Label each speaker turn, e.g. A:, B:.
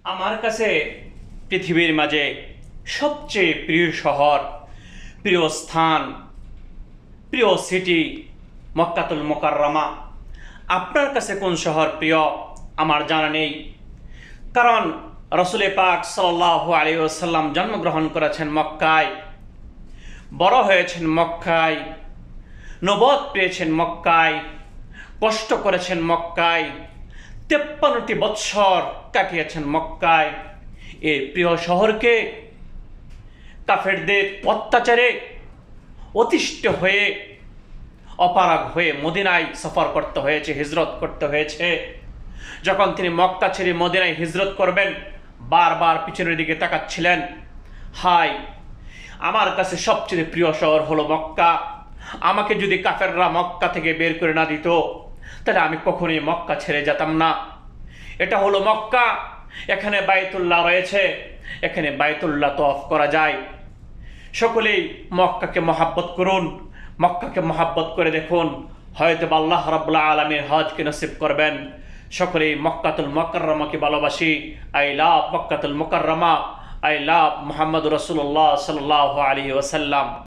A: আমার কাছে পৃথিবীর মাঝে সবচেয়ে প্রিয় শহর, প্রিয় স্থান, প্রিয় সিটি মক্কাতুল মুকাররমা। আপনার কাছে কোন শহর প্রিয় আমার জানা নেই, কারণ রসুল পাক সাল্লাল্লাহু আলাইহি ওয়াসাল্লাম জন্মগ্রহণ করেছেন মক্কায়, বড় হয়েছেন মক্কায়, নবুয়ত পেয়েছেন মক্কায়, কষ্ট করেছেন মক্কায়, 53টি বৎসর কাটিয়েছেন মক্কায়। এই প্রিয় শহরকে কাফেরদের অত্যাচারে অতিষ্ঠ হয়ে, অপারগ হয়ে মদিনায় সফর করতে হয়েছে, হিজরত করতে হয়েছে। যখন তিনি মক্কা ছেড়ে মদিনায় হিজরত করবেন, বারবার পিছনের দিকে তাকাচ্ছিলেন, হায় আমার কাছে সবচেয়ে প্রিয় শহর হলো মক্কা। আমাকে যদি কাফেররা মক্কা থেকে বের করে না দিত, তাহলে আমি কখনোই মক্কা ছেড়ে যেতাম না। এটা হলো মক্কা, এখানে বাইতুল্লাহ রয়েছে, এখানে বাইতুল্লাহ তওয়াফ করা যায়। সকলেই মক্কাকে মহাব্বত করুন, মক্কাকে মহাব্বত করে দেখুন, হয়তো আল্লাহ রাব্বুল আলামিন হজকে নসিব করবেন। সকলেই মক্কাতুল মুকাররমাকে ভালোবাসি। I love Makkatul Mukarramah, I love Muhammad রাসূলুল্লাহ সাল্লাল্লাহু আলাইহি ওয়াসাল্লাম।